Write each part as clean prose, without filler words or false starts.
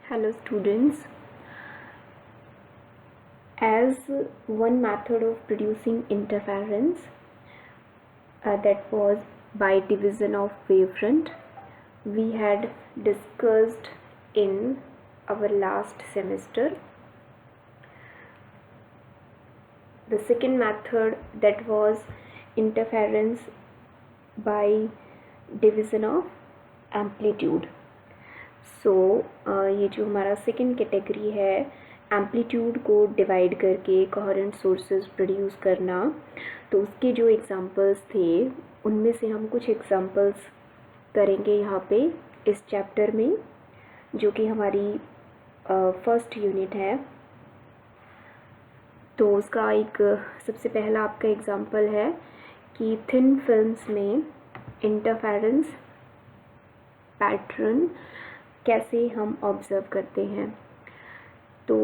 Hello students. As one method of producing interference that was by division of wavefront, we had discussed in our last semester. The second method, that was interference by division of amplitude. ये जो हमारा second category है, amplitude को divide करके coherent sources produce करना, तो उसके जो एग्जांपल्स थे उनमें से हम कुछ एग्जांपल्स करेंगे यहाँ पे इस चैप्टर में, जो कि हमारी फर्स्ट यूनिट है। तो उसका एक सबसे पहला आपका एग्जांपल है कि थिन फिल्म्स में इंटरफेरेंस पैटर्न कैसे हम ऑब्ज़र्व करते हैं। तो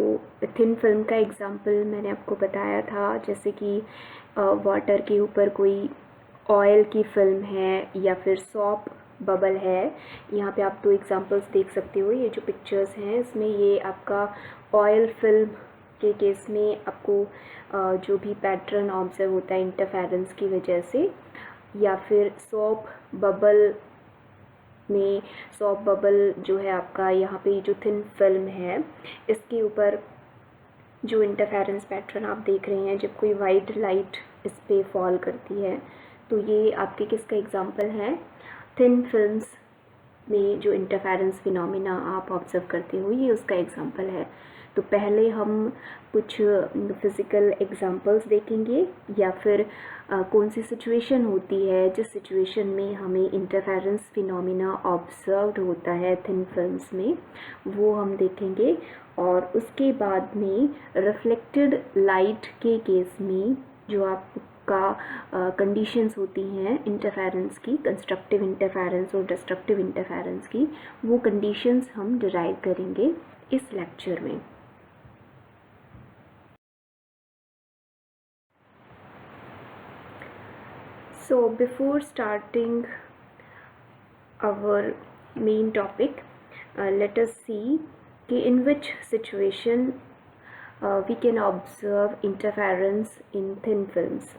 थिन फिल्म का एग्जांपल मैंने आपको बताया था, जैसे कि वाटर के ऊपर कोई ऑयल की फिल्म है या फिर सॉप बबल है। यहाँ पे आप दो एग्जांपल्स देख सकते हो, ये जो पिक्चर्स हैं इसमें ये आपका ऑयल फिल्म के केस में आपको जो भी पैटर्न ऑब्ज़र्व होता है इंटरफेरेंस की वजह से, या फिर सॉप बबल में सॉप बबल जो है आपका यहाँ पे जो थिन फिल्म है इसके ऊपर जो इंटरफेरेंस पैटर्न आप देख रहे हैं जब कोई वाइट लाइट इस पे फॉल करती है, तो ये आपके किसका एग्जांपल है, थिन फिल्म्स में जो इंटरफेरेंस फिनोमिना आप ऑब्ज़र्व करते हो ये उसका एग्जांपल है। तो पहले हम कुछ फिज़िकल एग्जांपल्स देखेंगे, या फिर कौन सी सिचुएशन होती है जिस सिचुएशन में हमें इंटरफेरेंस फिनोमिना ऑब्ज़र्व्ड होता है थिन फिल्म्स में, वो हम देखेंगे। और उसके बाद में रिफ्लेक्टेड लाइट के केस में जो आपका कंडीशंस होती हैं इंटरफेरेंस की, कंस्ट्रक्टिव इंटरफेरेंस और डिस्ट्रक्टिव इंटरफेरेंस की, वो कंडीशंस हम डिराइव करेंगे इस लेक्चर में। So before starting our main topic, let us see in which situation we can observe interference in thin films.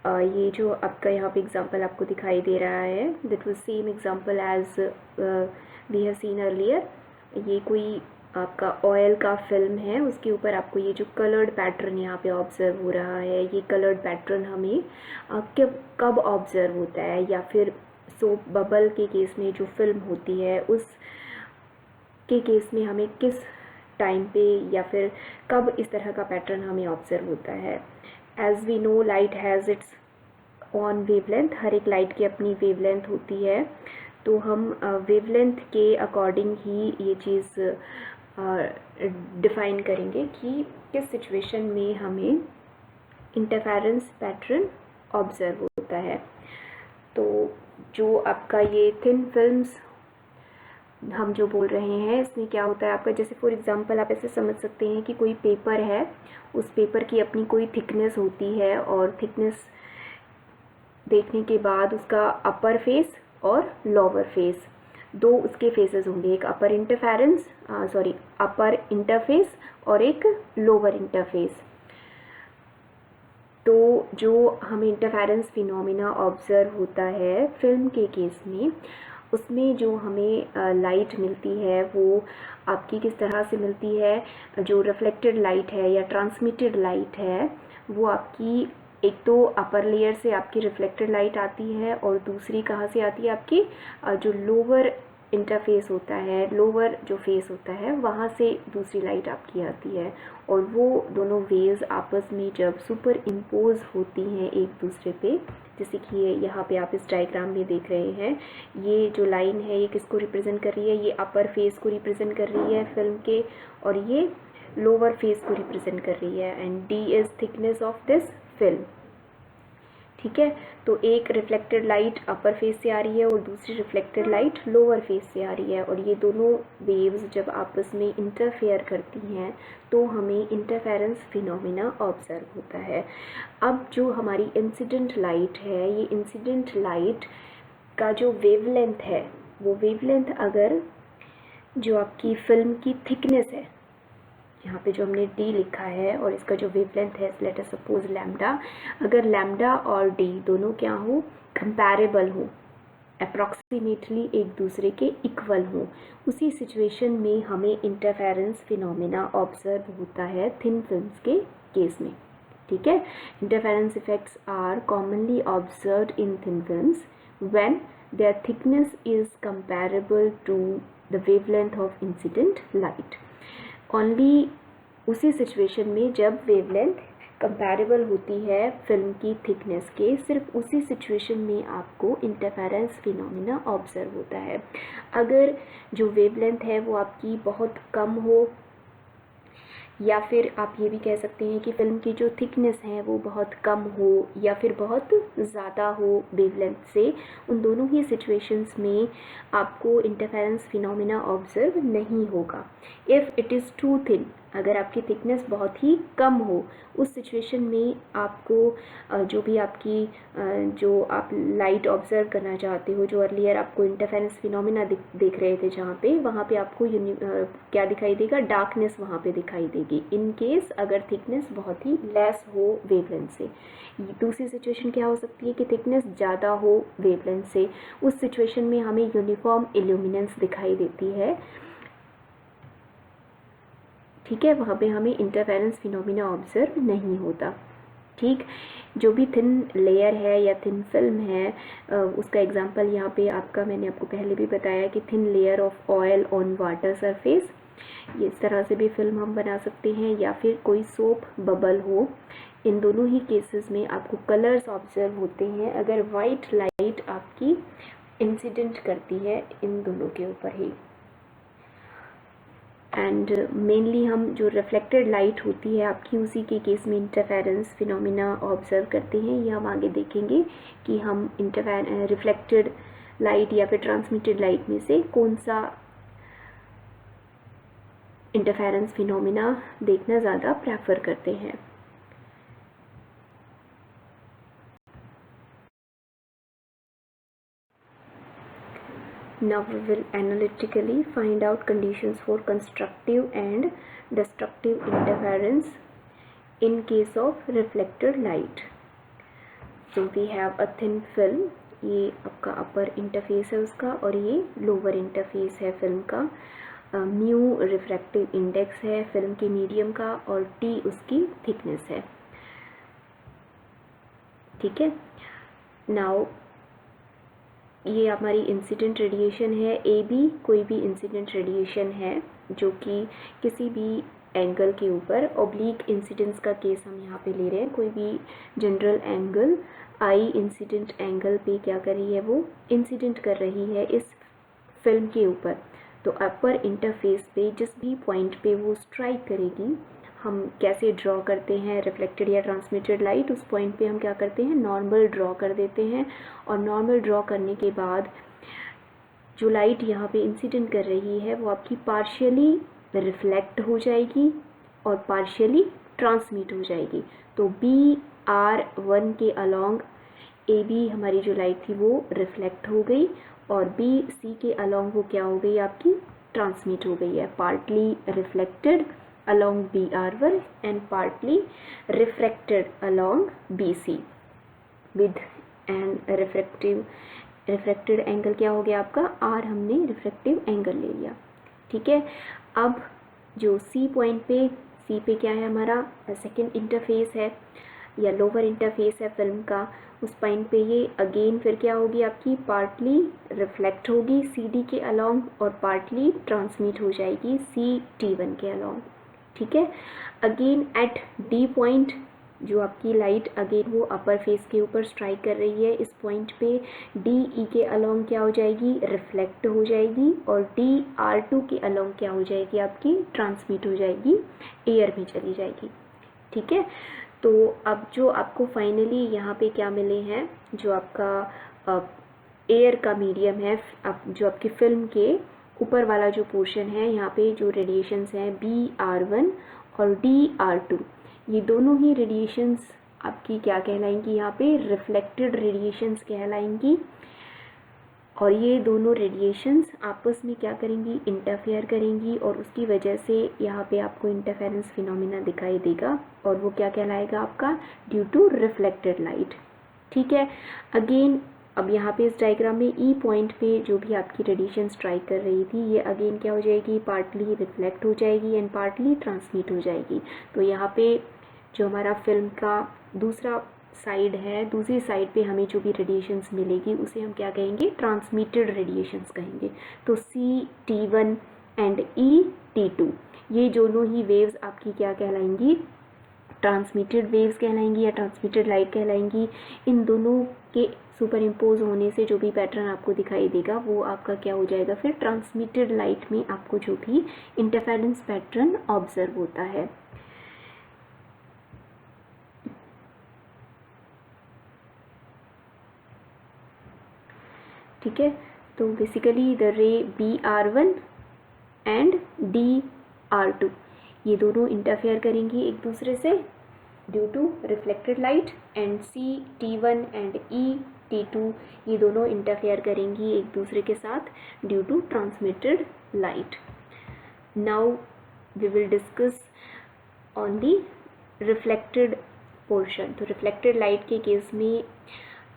ये जो आपका यहाँ पे एग्जांपल आपको दिखाई दे रहा है, that was same example as we have seen earlier. ये कोई आपका ऑयल का फिल्म है, उसके ऊपर आपको ये जो कलर्ड पैटर्न यहाँ पे ऑब्ज़र्व हो रहा है, ये कलर्ड पैटर्न हमें कब ऑब्ज़र्व होता है, या फिर सोप बबल के केस में जो फिल्म होती है उस के केस में हमें किस टाइम पे या फिर कब इस तरह का पैटर्न हमें ऑब्ज़र्व होता है। As we know light has its own wavelength, हर एक लाइट की अपनी वेवलेंथ होती है, तो हम वेवलेंथ के अकॉर्डिंग ही ये चीज़ डिफ़ाइन करेंगे कि किस सिचुएशन में हमें इंटरफेरेंस पैटर्न ऑब्ज़र्व होता है। तो जो आपका ये थिन फिल्म्स हम जो बोल रहे हैं इसमें क्या होता है आपका, जैसे फॉर एग्जांपल आप ऐसे समझ सकते हैं कि कोई पेपर है, उस पेपर की अपनी कोई थिकनेस होती है, और थिकनेस देखने के बाद उसका अपर फेस और लोअर फेस, दो उसके फेसेस होंगे, एक अपर इंटरफेस और एक लोअर इंटरफेस। तो जो हमें इंटरफेरेंस फिनोमिना ऑब्ज़र्व होता है फिल्म के केस में, उसमें जो हमें लाइट मिलती है वो आपकी किस तरह से मिलती है, जो रिफ्लेक्टेड लाइट है या ट्रांसमिटेड लाइट है वो आपकी एक तो अपर लेयर से आपकी रिफ्लेक्टेड लाइट आती है, और दूसरी कहाँ से आती है, आपकी जो लोअर इंटरफेस होता है, लोअर जो फेस होता है वहाँ से दूसरी लाइट आपकी आती है। और वो दोनों वेव्स आपस में जब सुपर इम्पोज होती हैं एक दूसरे पे, जैसे कि यहाँ पे आप इस डायग्राम में देख रहे हैं, ये जो लाइन है ये किसको रिप्रेजेंट कर रही है, ये अपर फेस को रिप्रेजेंट कर रही है फिल्म के, और ये लोअर फेस को रिप्रेजेंट कर रही है, and D is thickness of this film. ठीक है, तो एक रिफ्लेक्टेड लाइट अपर फेस से आ रही है और दूसरी रिफ्लेक्टेड लाइट लोअर फेस से आ रही है, और ये दोनों वेव्स जब आपस में इंटरफेयर करती हैं तो हमें इंटरफेरेंस फिनोमिना ऑब्ज़र्व होता है। अब जो हमारी इंसिडेंट लाइट है, ये इंसिडेंट लाइट का जो वेवलेंथ है, वो वेवलेंथ अगर जो आपकी फिल्म की थिकनेस है, यहाँ पे जो हमने d लिखा है और इसका जो वेवलेंथ है, लेट अस सपोज लैम्डा, अगर लैम्डा और d दोनों क्या हो, कंपैरेबल हो, अप्रॉक्सीमेटली एक दूसरे के इक्वल हो, उसी सिचुएशन में हमें इंटरफेरेंस फिनोमेना ऑब्जर्व होता है थिन फिल्म्स के केस में। ठीक है, interference effects are commonly observed in thin films when their thickness is comparable to the wavelength of incident light. Only उसी सिचुएशन में जब वेवलेंथ कंपैरेबल होती है फिल्म की थिकनेस के, सिर्फ उसी सिचुएशन में आपको इंटरफेरेंस फिनोमेना ऑब्जर्व होता है। अगर जो वेवलेंथ है वो आपकी बहुत कम हो, या फिर आप ये भी कह सकते हैं कि फिल्म की जो थिकनेस है वो बहुत कम हो या फिर बहुत ज़्यादा हो वेवलेंथ से, उन दोनों ही सिचुएशंस में आपको इंटरफेरेंस फिनोमेना ऑब्जर्व नहीं होगा। If it is too thin, अगर आपकी थिकनेस बहुत ही कम हो, उस सिचुएशन में आपको जो भी आपकी जो आप लाइट ऑब्जर्व करना चाहते हो, जो अर्लियर आपको इंटरफेरेंस फिनोमेना देख रहे थे जहाँ पे, वहाँ पे आपको क्या दिखाई देगा, डार्कनेस वहाँ पे दिखाई देगी, इन केस अगर थिकनेस बहुत ही लेस हो वेवलेंथ से। दूसरी सिचुएशन क्या हो सकती है कि थिकनेस ज़्यादा हो वेवलेंथ से, उस सिचुएशन में हमें यूनिफॉर्म इल्यूमिनेंस दिखाई देती है। ठीक है, वहाँ पे हमें इंटरफेरेंस फिनोमेना ऑब्जर्व नहीं होता। ठीक, जो भी थिन लेयर है या थिन फिल्म है, उसका एग्जांपल यहाँ पे आपका मैंने आपको पहले भी बताया कि thin layer of oil on water surface, ये इस तरह से भी फिल्म हम बना सकते हैं, या फिर कोई सोप बबल हो। इन दोनों ही केसेस में आपको कलर्स ऑब्जर्व होते हैं अगर वाइट लाइट आपकी इंसिडेंट करती है इन दोनों के ऊपर ही। एंड मेनली हम जो रिफ्लेक्टेड लाइट होती है आपकी, उसी के केस में इंटरफेरेंस फिनोमेना ऑब्जर्व करते हैं। ये हम आगे देखेंगे कि हम रिफ्लेक्टेड लाइट या फिर ट्रांसमिटेड लाइट में से कौन सा इंटरफेरेंस फिनोमेना देखना ज़्यादा प्रेफर करते हैं। Now we will analytically find out conditions for constructive and destructive interference in case of reflected light. So we have a thin film, ये आपका अपर इंटरफेस है उसका, और ये लोअर इंटरफेस है फिल्म का। म्यू रिफ्रैक्टिव इंडेक्स है फिल्म के मीडियम का, और टी उसकी थिकनेस है। ठीक है, नाउ ये हमारी इंसिडेंट रेडिएशन है ए बी, कोई भी इंसिडेंट रेडिएशन है जो कि किसी भी एंगल के ऊपर, ऑब्लिक इंसिडेंस का केस हम यहाँ पे ले रहे हैं, कोई भी जनरल एंगल आई इंसिडेंट एंगल पे क्या कर रही है, वो इंसिडेंट कर रही है इस फिल्म के ऊपर। तो अपर इंटरफेस पे जिस भी पॉइंट पे वो स्ट्राइक करेगी, हम कैसे ड्रॉ करते हैं रिफ्लेक्टेड या ट्रांसमिटेड लाइट, उस पॉइंट पे हम क्या करते हैं, नॉर्मल ड्रॉ कर देते हैं। और नॉर्मल ड्रॉ करने के बाद जो लाइट यहाँ पे इंसिडेंट कर रही है वो आपकी पार्शियली रिफ्लेक्ट हो जाएगी और पार्शियली ट्रांसमिट हो जाएगी। तो BR1 के अलॉन्ग AB हमारी जो लाइट थी वो रिफ्लेक्ट हो गई, और BC के अलॉन्ग वो क्या हो गई, आपकी ट्रांसमिट हो गई है। Partly reflected along BR1 and partly refracted along BC with an refracted angle क्या हो गया आपका R, हमने रिफ्रैक्टिव एंगल ले लिया। ठीक है, अब जो C पॉइंट पे, C पे क्या है हमारा सेकेंड इंटरफेस है या लोअर इंटरफेस है फिल्म का, उस पॉइंट पे ये अगेन फिर क्या होगी आपकी, पार्टली रिफ्लेक्ट होगी CD के अलॉन्ग और पार्टली ट्रांसमिट हो जाएगी CT1 के अलॉन्ग। ठीक है, अगेन एट D पॉइंट जो आपकी लाइट अगेन वो अपर फेस के ऊपर स्ट्राइक कर रही है, इस पॉइंट पे DE के अलॉन्ग क्या हो जाएगी, रिफ्लेक्ट हो जाएगी, और DR2 के अलॉन्ग क्या हो जाएगी आपकी, ट्रांसमिट हो जाएगी, एयर में चली जाएगी। ठीक है, तो अब जो आपको फाइनली यहाँ पे क्या मिले हैं, जो आपका एयर का मीडियम है, जो आपकी फिल्म के ऊपर वाला जो पोर्शन है, यहाँ पे जो रेडिएशंस हैं BR1 और DR2, ये दोनों ही रेडिएशंस आपकी क्या कहलाएंगी, यहाँ पे रिफ्लेक्टेड रेडिएशंस कहलाएंगी। और ये दोनों रेडिएशंस आपस में क्या करेंगी, इंटरफेयर करेंगी, और उसकी वजह से यहाँ पे आपको इंटरफेरेंस फिनोमिना दिखाई देगा, और वो क्या कहलाएगा आपका, ड्यू टू रिफ्लेक्टेड लाइट। ठीक है। अगेन अब यहाँ पे इस डायग्राम में ई पॉइंट पे जो भी आपकी रेडिएशन स्ट्राइक कर रही थी, ये अगेन क्या हो जाएगी, पार्टली रिफ्लेक्ट हो जाएगी एंड पार्टली ट्रांसमिट हो जाएगी। तो यहाँ पे जो हमारा फिल्म का दूसरा साइड है, दूसरी साइड पे हमें जो भी रेडिएशंस मिलेगी उसे हम क्या कहेंगे, ट्रांसमिटेड रेडिएशंस कहेंगे। तो CT1 एंड ET2 ये दोनों ही वेव्स आपकी क्या कहलाएंगी, ट्रांसमिटेड वेव्स कहलाएंगी या ट्रांसमिटेड लाइट कहलाएंगी। इन दोनों के सुपर इम्पोज होने से जो भी पैटर्न आपको दिखाई देगा वो आपका क्या हो जाएगा, फिर ट्रांसमिटेड लाइट में आपको जो भी इंटरफेरेंस पैटर्न ऑब्जर्व होता है। ठीक है। तो बेसिकली द रे BR1 एंड DR2 ये दोनों इंटरफेयर करेंगी एक दूसरे से due to reflected light, and CT1 and ET2 ये दोनों इंटरफेयर करेंगी एक दूसरे के साथ due to transmitted light. Now we will discuss on the reflected portion. तो रिफ्लेक्टेड लाइट के केस में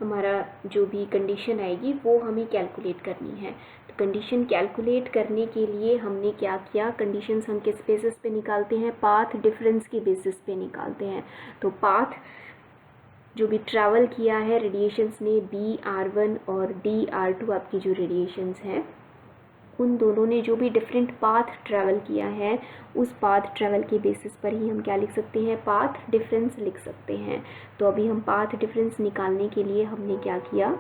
हमारा जो भी कंडीशन आएगी वो हमें कैलकुलेट करनी है। तो कंडीशन कैलकुलेट करने के लिए हमने क्या किया, कंडीशंस हम किस बेसिस पे निकालते हैं, पाथ डिफरेंस के बेसिस पे निकालते हैं। तो पाथ जो भी ट्रैवल किया है रेडिएशंस ने, BR1 और DR2 आपकी जो रेडिएशंस हैं, उन दोनों ने जो भी डिफरेंट पाथ ट्रैवल किया है उस पाथ ट्रैवल के बेसिस पर ही हम क्या लिख सकते हैं, पाथ डिफरेंस लिख सकते हैं। तो अभी हम पाथ डिफरेंस निकालने के लिए हमने क्या किया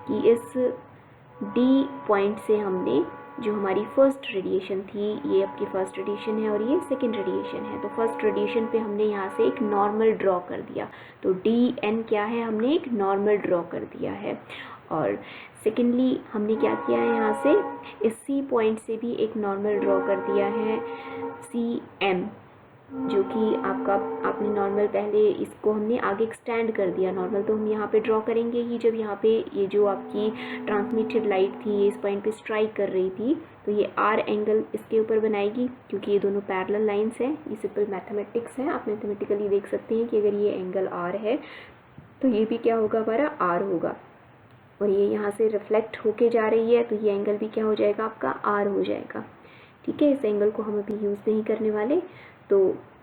कि इस D पॉइंट से हमने जो हमारी फर्स्ट रेडिएशन थी, ये आपकी फर्स्ट रेडिएशन है और ये सेकेंड रेडिएशन है, तो फर्स्ट रेडिएशन पे हमने यहाँ से एक नॉर्मल ड्रॉ कर दिया। तो DN क्या है, हमने एक नॉर्मल ड्रॉ कर दिया है। और सेकेंडली हमने क्या किया है, यहाँ से इस C पॉइंट से भी एक नॉर्मल ड्रॉ कर दिया है CM, जो कि आपने नॉर्मल पहले इसको हमने आगे एक्सटेंड कर दिया। नॉर्मल तो हम यहाँ पे ड्रॉ करेंगे ही जब यहाँ पे ये जो आपकी ट्रांसमिटेड लाइट थी ये इस पॉइंट पे स्ट्राइक कर रही थी, तो ये R एंगल इसके ऊपर बनाएगी क्योंकि ये दोनों पैरेलल लाइंस हैं। ये सिंपल मैथमेटिक्स है, आप मैथमेटिकली देख सकते हैं कि अगर ये एंगल R है तो ये भी क्या होगा, हमारा R होगा, और ये यहाँ से रिफ्लेक्ट होके जा रही है तो ये एंगल भी क्या हो जाएगा, आपका R हो जाएगा। ठीक है। इस एंगल को हम अभी यूज़ नहीं करने वाले, तो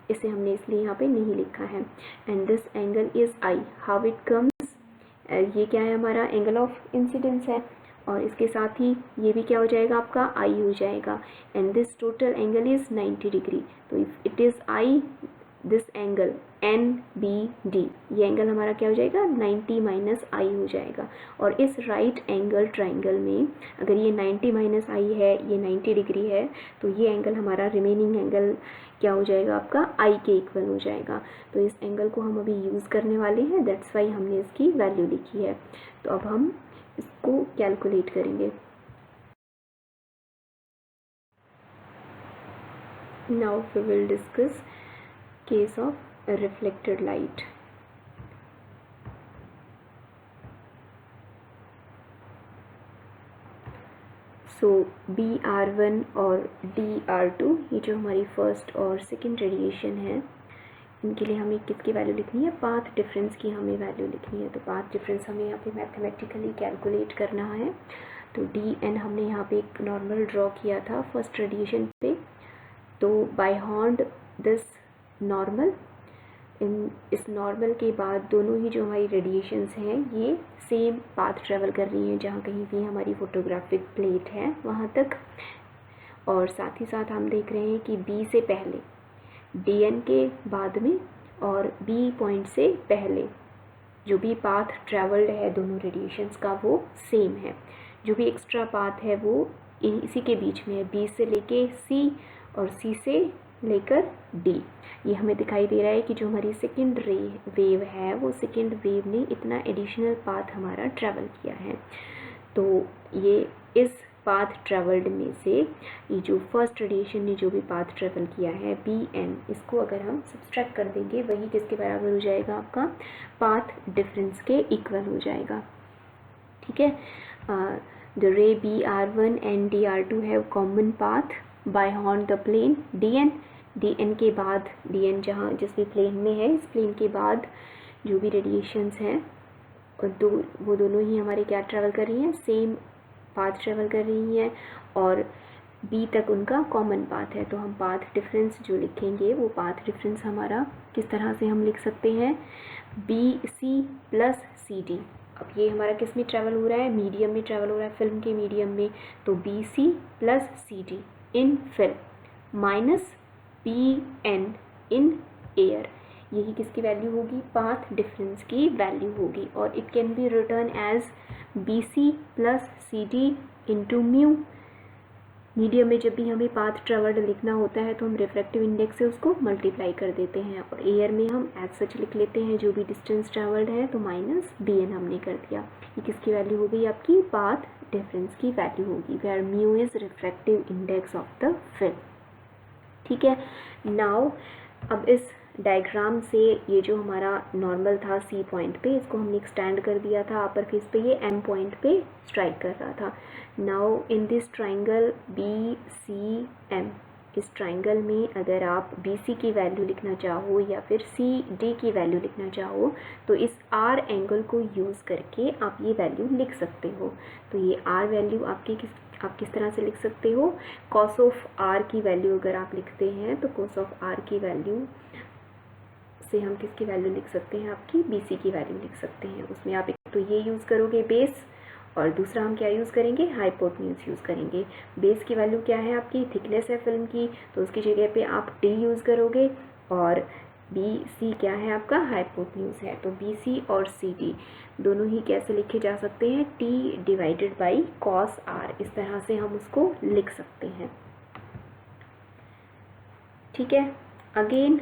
इसे हमने इसलिए यहाँ पे नहीं लिखा है। And this angle is I, how it comes, ये क्या है, हमारा एंगल ऑफ इंसिडेंस है, और इसके साथ ही ये भी क्या हो जाएगा, आपका I हो जाएगा। And this total angle is 90 degree. तो if it is I, this angle NBD, ये एंगल हमारा क्या हो जाएगा, 90 माइनस I हो जाएगा। और इस राइट एंगल ट्राइंगल में अगर ये 90 माइनस I है, ये 90 डिग्री है, तो ये एंगल हमारा रिमेनिंग एंगल क्या हो जाएगा, आपका I के इक्वल हो जाएगा। तो इस एंगल को हम अभी यूज़ करने वाले हैं, दैट्स वाई हमने इसकी वैल्यू लिखी है। तो अब हम इसको कैलकुलेट करेंगे। Now we will discuss case of reflected light. So BR1 और DR2 ये जो हमारी फर्स्ट और सेकेंड रेडिएशन है, इनके लिए हमें किसकी वैल्यू लिखनी है, पाथ डिफरेंस की हमें वैल्यू लिखनी है। तो पाथ डिफरेंस हमें यहाँ पे मैथमेटिकली कैलकुलेट करना है। तो DN हमने यहाँ पे एक नॉर्मल ड्रॉ किया था फर्स्ट रेडिएशन पे, तो बाय हॉर्न दिस नॉर्मल, इस नॉर्मल के बाद दोनों ही जो हमारी रेडिएशंस हैं ये सेम पाथ ट्रेवल कर रही हैं जहाँ कहीं भी हमारी फोटोग्राफिक प्लेट है वहाँ तक। और साथ ही साथ हम देख रहे हैं कि B से पहले, DN के बाद में और B पॉइंट से पहले जो भी पाथ ट्रेवल्ड है दोनों रेडिएशंस का वो सेम है। जो भी एक्स्ट्रा पाथ है वो इसी के बीच में है, B से लेके C और C से लेकर D। ये हमें दिखाई दे रहा है कि जो हमारी सेकेंड वेव है वो सेकेंड वेव ने इतना एडिशनल पाथ हमारा ट्रैवल किया है। तो ये इस पाथ ट्रैवल्ड में से ये जो फर्स्ट रेडिएशन ने जो भी पाथ ट्रैवल किया है BN, इसको अगर हम सब्सट्रैक्ट कर देंगे वही किसके बराबर हो जाएगा, आपका पाथ डिफरेंस के इक्वल हो जाएगा। ठीक है। the ray BR1 and DR2 have common path by on the plane DN के बाद DN जहाँ जिस भी प्लेन में है, इस प्लेन के बाद जो भी रेडिएशंस हैं और वो दोनों ही हमारे क्या ट्रैवल कर रही हैं, सेम पाथ ट्रैवल कर रही हैं और B तक उनका कॉमन पाथ है। तो हम पाथ डिफरेंस जो लिखेंगे वो पाथ डिफरेंस हमारा किस तरह से हम लिख सकते हैं, BC प्लस CD। अब ये हमारा किस में ट्रैवल हो रहा है, मीडियम में ट्रैवल हो रहा है, फिल्म के मीडियम में। तो BC plus CD in film minus BN in air, यही किसकी वैल्यू होगी, पाथ डिफरेंस की वैल्यू होगी। और it can be written as BC plus CD into mu. Medium में जब भी हमें पाथ ट्रेवल्ड लिखना होता है तो हम रिफ्रैक्टिव इंडेक्स से उसको मल्टीप्लाई कर देते हैं, और एयर में हम एज सच लिख लेते हैं जो भी डिस्टेंस ट्रेवल्ड है, तो माइनस BN हमने कर दिया। ये किसकी वैल्यू हो गई, आपकी पाथ डिफरेंस की वैल्यू होगी, where mu is refractive index of the film. ठीक है, नाउ अब इस डायग्राम से ये जो हमारा नॉर्मल था C पॉइंट पे, इसको हमने एक्सटेंड कर दिया था अपर फेस पे, ये M पॉइंट पे स्ट्राइक कर रहा था। Now in this triangle BCM, इस ट्राइंगल में अगर आप BC की वैल्यू लिखना चाहो या फिर CD की वैल्यू लिखना चाहो तो इस R एंगल को यूज़ करके आप ये वैल्यू लिख सकते हो। तो ये R वैल्यू आपकी आप किस तरह से लिख सकते हो, कॉस ऑफ R की वैल्यू अगर आप लिखते हैं तो कॉस ऑफ R की वैल्यू से हम किसकी वैल्यू लिख सकते हैं, आपकी BC की वैल्यू लिख सकते हैं। उसमें आप एक तो ये यूज़ करोगे बेस, और दूसरा हम क्या यूज़ करेंगे, हाइपोटेन्यूज यूज़ करेंगे। बेस की वैल्यू क्या है आपकी, थिकनेस है फिल्म की, तो उसकी जगह पे आप T यूज़ करोगे, और BC क्या है आपका, हाइपोटेन्यूज है। तो BC और CD दोनों ही कैसे लिखे जा सकते हैं, T divided by cos R, इस तरह से हम उसको लिख सकते हैं। ठीक है, अगेन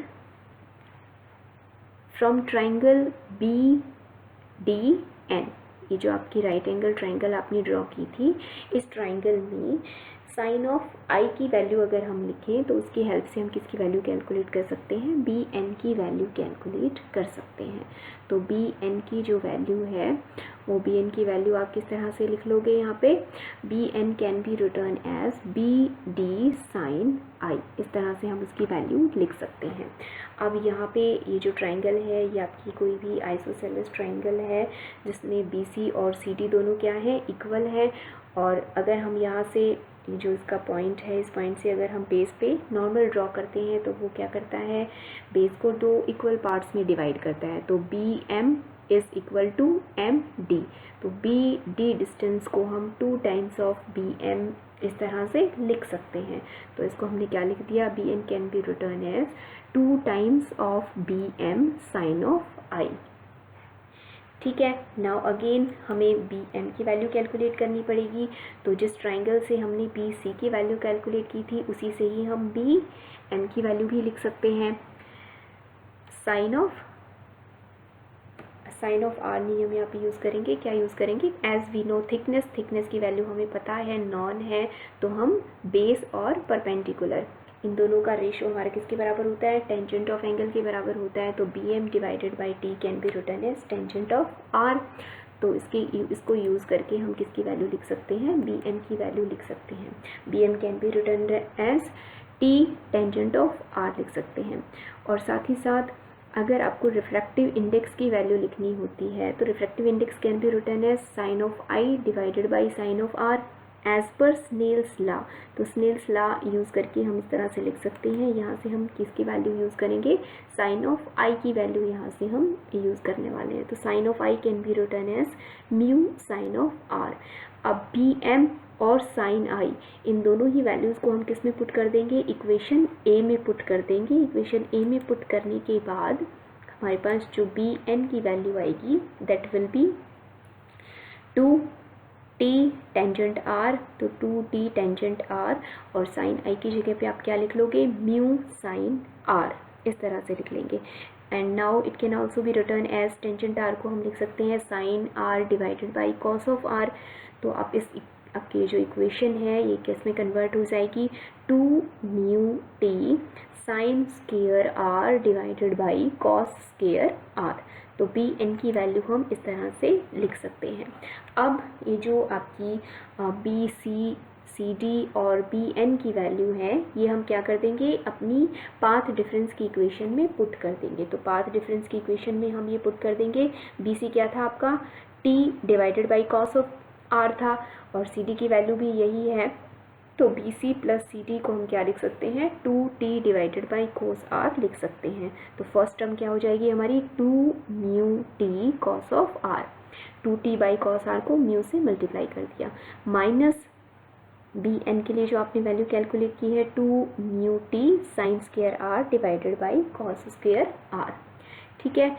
फ्रॉम ट्राइंगल BDN, ये जो आपकी राइट एंगल ट्राइंगल आपने ड्रॉ की थी, इस ट्राइंगल में साइन ऑफ I की वैल्यू अगर हम लिखें तो उसकी हेल्प से हम किसकी वैल्यू कैलकुलेट कर सकते हैं, BN की वैल्यू कैलकुलेट कर सकते हैं। तो BN की जो वैल्यू है वो BN की वैल्यू आप किस तरह से लिख लोगे, यहाँ पे BN can be written as BD sine I, इस तरह से हम उसकी वैल्यू लिख सकते हैं। अब यहाँ पे ये जो ट्राइंगल है ये आपकी कोई भी आइसोसेलेस ट्राइंगल है जिसमें BC और CD दोनों क्या है, इक्वल है। और अगर हम यहाँ से जो इसका पॉइंट है, इस पॉइंट से अगर हम बेस पे नॉर्मल ड्रॉ करते हैं तो वो क्या करता है, बेस को दो इक्वल पार्ट्स में डिवाइड करता है। तो BM is equal to MD, तो BD डिस्टेंस को हम 2 टाइम्स ऑफ BM इस तरह से लिख सकते हैं। तो इसको हमने क्या लिख दिया, BN can be written as 2 times of BM sine of I। ठीक है, नाउ अगेन हमें BM की वैल्यू कैलकुलेट करनी पड़ेगी। तो जिस ट्राइंगल से हमने BC की वैल्यू कैलकुलेट की थी उसी से ही हम BM की वैल्यू भी लिख सकते हैं। साइन ऑफ R नहीं हम यहाँ पे यूज़ करेंगे, क्या यूज़ करेंगे, एज वी नो थिकनेस की वैल्यू हमें पता है, नॉन है, तो हम बेस और परपेंडिकुलर इन दोनों का रेशो हमारा किसके बराबर होता है, टेंजेंट ऑफ एंगल के बराबर होता है। तो BM divided by T can be written as tangent of R। तो इसको यूज़ करके हम किसकी वैल्यू लिख सकते हैं, BM की वैल्यू लिख सकते हैं। BM can be written as T tangent of R लिख सकते हैं। और साथ ही साथ अगर आपको रिफ्रैक्टिव इंडेक्स की वैल्यू लिखनी होती है तो refractive index can be written as sine of I divided by sine of R as per Snell's law. तो स्नेल्स लॉ यूज़ करके हम इस तरह से लिख सकते हैं। यहाँ से हम किसकी वैल्यू यूज़ करेंगे, साइन ऑफ I की वैल्यू यहाँ से हम यूज़ करने वाले हैं। तो sine of I can be written as mu sine of R। अब BM और साइन I इन दोनों ही वैल्यूज़ को हम किस में पुट कर देंगे, इक्वेशन A में पुट कर देंगे। इक्वेशन A में पुट करने के बाद हमारे पास जो BN की वैल्यू आएगी that will B 2T tangent R, तो 2T टेंजेंट R, और साइन I की जगह पे आप क्या लिख लोगे, म्यू साइन R, इस तरह से लिख लेंगे। And now it can also be written as tangent R को हम लिख सकते हैं sine R divided by cos of R। तो आप आपकी जो इक्वेशन है ये किस में कन्वर्ट हो जाएगी, 2 mu T sine square R divided by cos square R। तो बी एन की वैल्यू हम इस तरह से लिख सकते हैं। अब ये जो आपकी बी सी डी और बी एन की वैल्यू है, ये हम क्या कर देंगे, अपनी पाथ डिफरेंस की इक्वेशन में पुट कर देंगे। तो पाथ डिफरेंस की इक्वेशन में हम ये पुट कर देंगे, बी सी क्या था आपका, T divided by cos of R था, और सी डी की वैल्यू भी यही है। तो B C plus C D को हम क्या लिख सकते हैं, 2t divided by cos are लिख सकते हैं। तो फर्स्ट टर्म क्या हो जाएगी हमारी, 2 mu T cos of R, 2t by cos R को म्यू से मल्टीप्लाई कर दिया, माइनस बी एन के लिए जो आपने वैल्यू कैलकुलेट की है, 2 mu T sine square R divided by cos square R. ठीक है,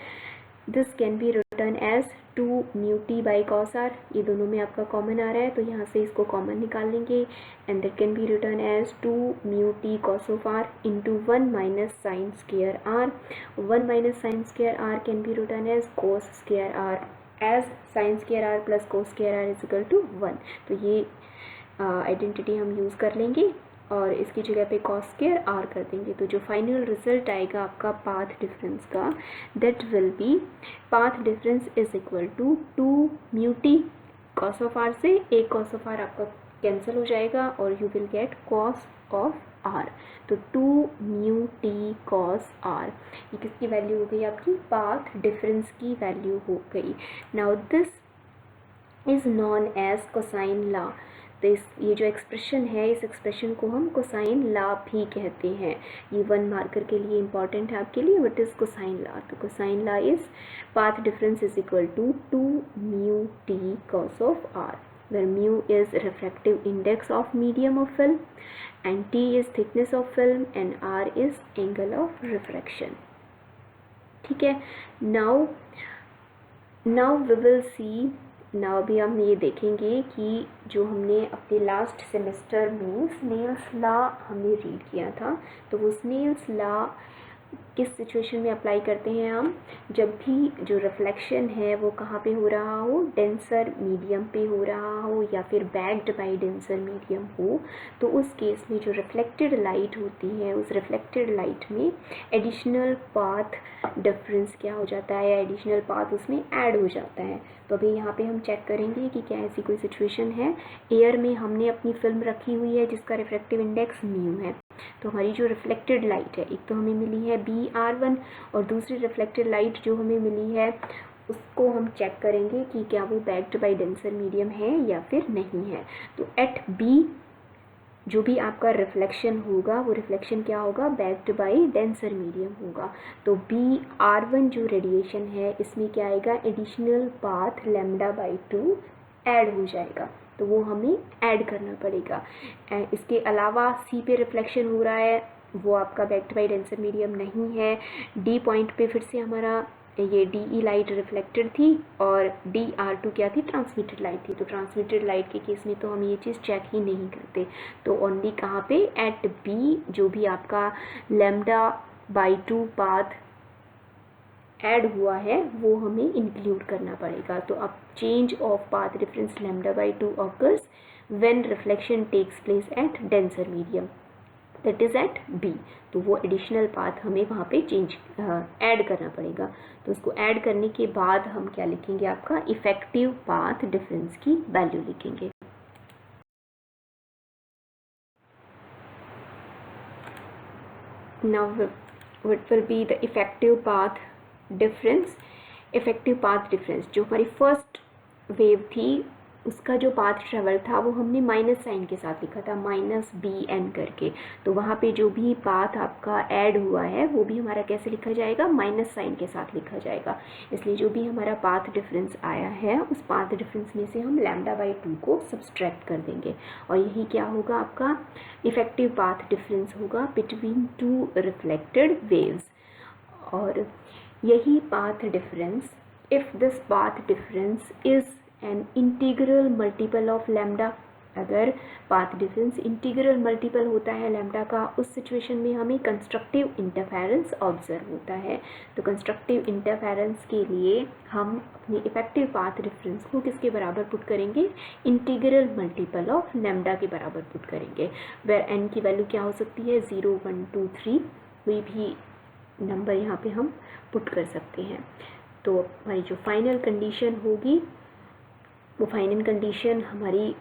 this can be written as 2 mu T by cos R, ये दोनों में आपका कॉमन आ रहा है तो यहाँ से इसको कॉमन निकाल लेंगे, and that can be written as 2 mu T cos of R into 1 minus sine square R. 1 minus sine square R can be written as cos square R, as sine square R plus cos square R is equal to 1। तो ये identity हम use कर लेंगे और इसकी जगह पे cos square are कर देंगे। तो जो फाइनल रिजल्ट आएगा आपका पाथ डिफरेंस का, that will be path difference is equal to 2 mu T cos of R, से एक कॉस ऑफ आर आपका कैंसिल हो जाएगा और you will get cos of R. तो 2 म्यू टी कॉस आर, ये किसकी वैल्यू हो गई आपकी, पाथ डिफरेंस की वैल्यू हो गई। Now this is known as cosine law. तो ये जो एक्सप्रेशन है, इस एक्सप्रेशन को हम कोसाइन लॉ भी कहते हैं। ये 1 मार्कर के लिए इंपॉर्टेंट है आपके लिए, व्हाट इज कोसाइन लॉ। तो cosine law is path difference is equal to 2 mu T cos of R, where mu is refractive index of medium of film and t is thickness of film and r is angle of refraction। ठीक है, now we will see, now अभी हम ये देखेंगे कि जो हमने अपने लास्ट सेमेस्टर में स्नेल्स लॉ हमने रीड किया था, तो वो स्नेल्स लॉ किस सिचुएशन में अप्लाई करते हैं हम, जब भी जो रिफ्लेक्शन है वो कहाँ पे हो रहा हो, डेंसर मीडियम पे हो रहा हो या फिर बैक्ड बाय डेंसर मीडियम हो, तो उस केस में जो रिफ्लेक्टेड लाइट होती है, उस रिफ्लेक्टेड लाइट में एडिशनल पाथ डिफरेंस क्या हो जाता है, या एडिशनल पाथ उसमें ऐड हो जाता है। तो अभी यहाँ पे हम चेक करेंगे कि क्या ऐसी कोई सिचुएशन है, एयर में हमने अपनी फिल्म रखी हुई है जिसका रिफ्रैक्टिव इंडेक्स म्यू है। तो हमारी जो रिफ्लेक्टेड लाइट है, एक तो हमें मिली है BR1 और दूसरी रिफ्लेक्टेड लाइट जो हमें मिली है उसको हम चेक करेंगे कि क्या वो बैक्ड बाय डेंसर मीडियम है या फिर नहीं है। तो एट B जो भी आपका रिफ्लेक्शन होगा वो रिफ्लेक्शन क्या होगा, बैक्ड बाय डेंसर मीडियम होगा। तो BR1 जो रेडिएशन है इसमें क्या आएगा, एडिशनल पाथ λ/2 ऐड हो जाएगा, तो वो हमें ऐड करना पड़ेगा। इसके अलावा सी पे रिफ्लेक्शन हो रहा है, वो आपका बैक्ड बाय डेंसर मीडियम नहीं है। डी पॉइंट पे फिर से हमारा ये DE लाइट रिफ्लेक्टेड थी और DR2 क्या थी, ट्रांसमिटेड लाइट थी। तो ट्रांसमिटेड लाइट के केस में तो हम ये चीज़ चेक ही नहीं करते। तो ओनली कहाँ पे, एट B जो भी आपका λ/2 पाथ ऐड हुआ है वो हमें इंक्लूड करना पड़ेगा। तो अब change of path difference λ/2 occurs when reflection takes place at denser medium, that is at B। तो वो एडिशनल पाथ हमें वहाँ पे चेंज ऐड करना पड़ेगा। तो उसको ऐड करने के बाद हम क्या लिखेंगे, आपका इफेक्टिव पाथ डिफरेंस की वैल्यू लिखेंगे। Now what will be the effective path difference? Effective path difference, जो हमारी फर्स्ट वेव थी उसका जो पाथ ट्रेवल था वो हमने माइनस साइन के साथ लिखा था, -BN करके। तो वहाँ पे जो भी पाथ आपका ऐड हुआ है वो भी हमारा कैसे लिखा जाएगा, माइनस साइन के साथ लिखा जाएगा। इसलिए जो भी हमारा पाथ डिफरेंस आया है उस पाथ डिफरेंस में से हम λ/2 को सब्सट्रैक्ट कर देंगे, और यही क्या होगा, आपका इफेक्टिव पाथ डिफरेंस होगा बिटवीन 2 रिफ्लेक्टेड वेव्स। और यही path difference, if this path difference is an integral multiple of lambda, अगर पाथ डिफरेंस इंटीग्रल मल्टीपल होता है लैम्डा का, उस सिचुएशन में हमें कंस्ट्रक्टिव इंटरफेरेंस ऑब्जर्व होता है। तो कंस्ट्रक्टिव इंटरफेरेंस के लिए हम अपनी इफेक्टिव पाथ डिफरेंस को किसके बराबर पुट करेंगे, इंटीग्रल मल्टीपल ऑफ लैम्डा के बराबर पुट करेंगे, वेयर n की वैल्यू क्या हो सकती है, 0, 1, 2, 3, कोई भी नंबर यहाँ पे हम पुट कर सकते हैं। तो हमारी जो फाइनल कंडीशन होगी, वो फाइनल कंडीशन हमारी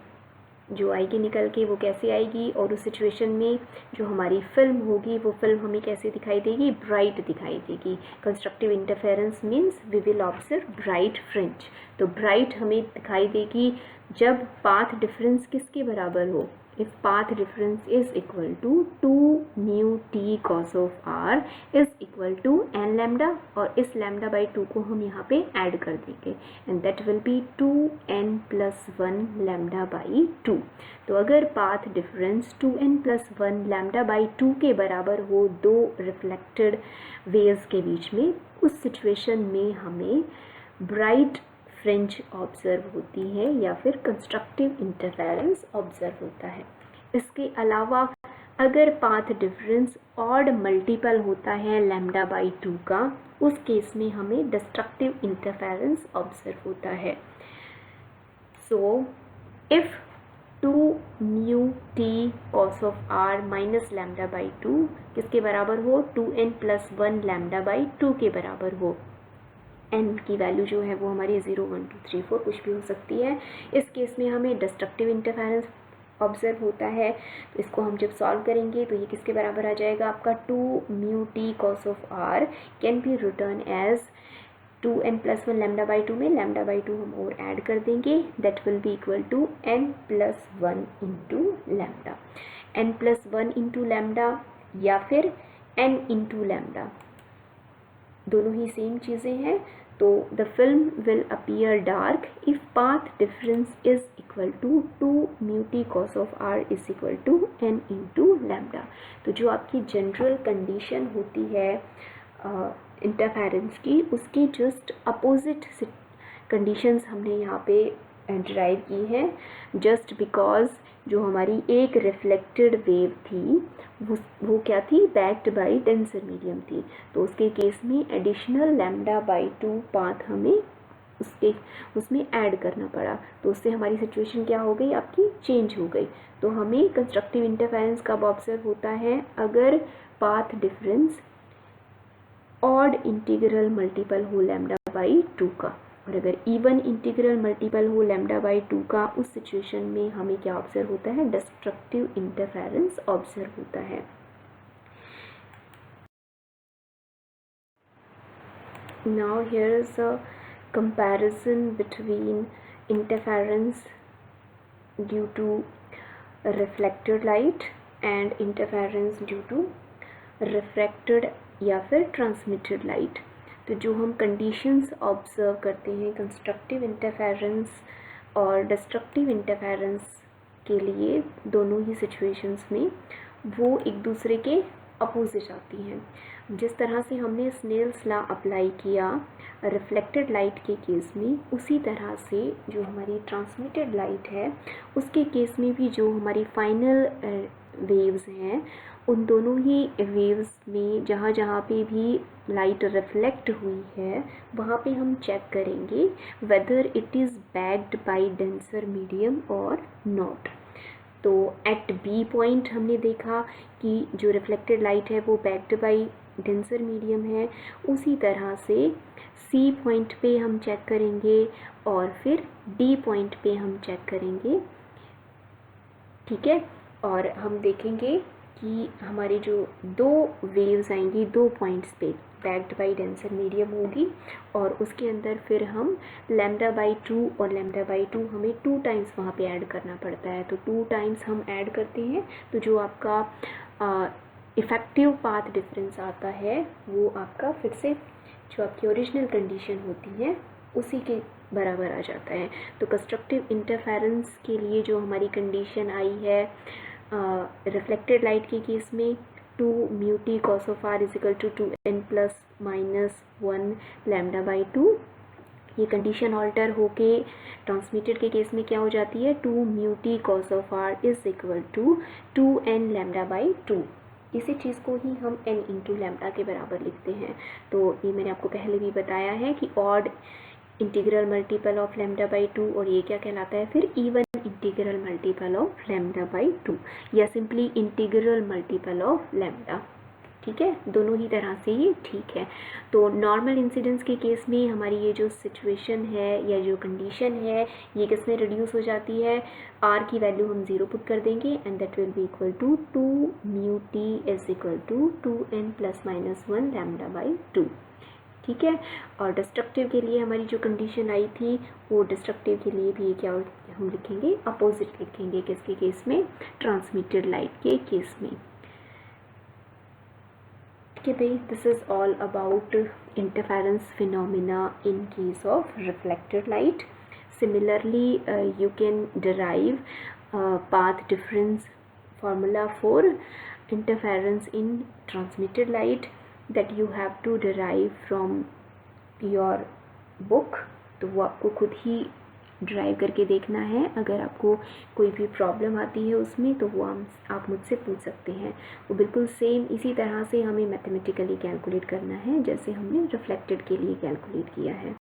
जो आएगी निकल के, वो कैसे आएगी, और उस सिचुएशन में जो हमारी फिल्म होगी वो फिल्म हमें कैसे दिखाई देगी, ब्राइट दिखाई देगी। Constructive interference means we will observe bright fringe. तो ब्राइट हमें दिखाई देगी जब पाथ डिफरेंस किसके बराबर हो, if path difference is equal to 2 mu t cos of r is equal to n lambda, और इस lambda by 2 को हम यहाँ पे ऐड कर देंगे and that will be 2n plus 1 lambda by 2। तो अगर path difference 2n plus 1 lambda by 2 के बराबर हो दो रिफ्लेक्टेड वेव्स के बीच में, उस सिचुएशन में हमें ब्राइट फ्रिंज ऑब्जर्व होती है या फिर कंस्ट्रक्टिव इंटरफेरेंस ऑब्जर्व होता है। इसके अलावा अगर पाथ डिफरेंस ऑड मल्टीपल होता है लैम्डा बाई 2 का, उस केस में हमें डिस्ट्रक्टिव इंटरफेरेंस ऑब्जर्व होता है। So if 2 mu T cos of R minus lambda by 2 किसके बराबर हो, 2n plus 1 लैम्डा बाई 2 के बराबर हो, n की वैल्यू जो है वो हमारी 0 1 2 3 4 कुछ भी हो सकती है। इस केस में हमें डिस्ट्रक्टिव इंटरफेरेंस ऑब्जर्व होता है। तो इसको हम जब सॉल्व करेंगे तो ये किसके बराबर आ जाएगा, आपका 2 mu T cos of R can be written as 2n plus 1 lambda by 2 में लैम्डा बाई 2 हम और ऐड कर देंगे, that will be equal to n plus 1 into lambda, n plus 1 into lambda या फिर n इंटू लैम्डा, दोनों ही same चीज़ें हैं। तो the film will appear dark if path difference is equal to 2 mu T cos of R is equal to n into lambda. तो जो आपकी general condition होती है इंटरफेरेंस की, उसकी जस्ट अपोजिट कंडीशंस हमने यहाँ पे ड्राइव की हैं, जस्ट बिकॉज जो हमारी एक रिफ्लेक्टेड वेव थी वो क्या थी, बैक्ड बाय डेंसर मीडियम थी। तो उसके केस में एडिशनल लैम्डा बाई 2 पाथ हमें उसमें ऐड करना पड़ा, तो उससे हमारी सिचुएशन क्या हो गई, आपकी चेंज हो गई। तो हमें कंस्ट्रक्टिव इंटरफेरेंस कब ऑब्जर्व होता है, अगर path difference odd integral multiple हो लैम्डा बाई 2 का, और अगर इवन इंटीग्रल मल्टीपल हो लैम्डा बाई 2 का, उस सिचुएशन में हमें क्या ऑब्जर्व होता है, डिस्ट्रक्टिव इंटरफेरेंस ऑब्जर्व होता है। Now here is a comparison between interference due to reflected light and interference due to refracted या फिर transmitted light। तो जो हम कंडीशंस ऑब्जर्व करते हैं कंस्ट्रक्टिव इंटरफेरेंस और डिस्ट्रक्टिव इंटरफेरेंस के लिए, दोनों ही सिचुएशंस में वो एक दूसरे के अपोजिट आती हैं। जिस तरह से हमने स्नेल्स लॉ अप्लाई किया रिफ्लेक्टेड लाइट के केस में, उसी तरह से जो हमारी ट्रांसमिटेड लाइट है उसके केस में भी जो हमारी फाइनल वेव्स हैं, उन दोनों ही वेव्स में जहाँ जहाँ पे भी लाइट रिफ्लेक्ट हुई है वहाँ पे हम चेक करेंगे whether it is backed by denser medium और नॉट। तो एट बी पॉइंट हमने देखा कि जो रिफ्लेक्टेड लाइट है वो बैक्ड बाय डेंसर मीडियम है, उसी तरह से सी पॉइंट पे हम चेक करेंगे और फिर डी पॉइंट पे हम चेक करेंगे, ठीक है। और हम देखेंगे कि हमारी जो दो वेव्स आएंगी दो पॉइंट्स पे बैक्ड बाय डेंसर मीडियम होगी, और उसके अंदर फिर हम लैम्डा बाई 2 और लैम्डा बाई 2 हमें 2 टाइम्स वहाँ पे ऐड करना पड़ता है। तो 2 टाइम्स हम ऐड करते हैं तो जो आपका इफ़ेक्टिव पाथ डिफरेंस आता है वो आपका फिर से जो आपकी ओरिजिनल कंडीशन होती है उसी के बराबर आ जाता है। तो कंस्ट्रक्टिव इंटरफेरेंस के लिए जो हमारी कंडीशन आई है रिफ्लेक्टेड लाइट के केस में 2 mu T cos of R is equal to 2n plus minus 1 lambda by 2, ये कंडीशन ऑल्टर होके ट्रांसमिटेड के केस में क्या हो जाती है, 2 mu T cos of R is equal to 2n lambda by 2। इसी चीज़ को ही हम n इंटू लैम्डा के बराबर लिखते हैं। तो ये मैंने आपको पहले भी बताया है कि odd integral multiple of lambda by 2, और ये क्या कहलाता है फिर even integral multiple of lambda by 2 या simply integral multiple of lambda. ठीक है, दोनों ही तरह से ये ठीक है। तो नॉर्मल इंसिडेंस के केस में हमारी ये जो सिचुएशन है या जो कंडीशन है ये किस में रिड्यूस हो जाती है, आर की वैल्यू हम 0 पुट कर देंगे and that will be equal to 2 mu T is equal to 2n + -1 lambda by 2। ठीक है, और डिस्ट्रक्टिव के लिए हमारी जो कंडीशन आई थी वो डिस्ट्रक्टिव के लिए भी क्या हम लिखेंगे, अपोजिट लिखेंगे, किसके केस में, ट्रांसमिटेड लाइट के केस में। ठीक है भाई, this is all about interference phenomena in case of reflected light. Similarly you can derive path difference formula for interference in transmitted light that you have to derive from your book। तो वो आपको खुद ही drive करके देखना है। अगर आपको कोई भी प्रॉब्लम आती है उसमें तो वो आप मुझसे पूछ सकते हैं। वो बिल्कुल सेम इसी तरह से हमें मैथमेटिकली कैलकुलेट करना है जैसे हमने रिफ्लेक्टेड के लिए कैलकुलेट किया है।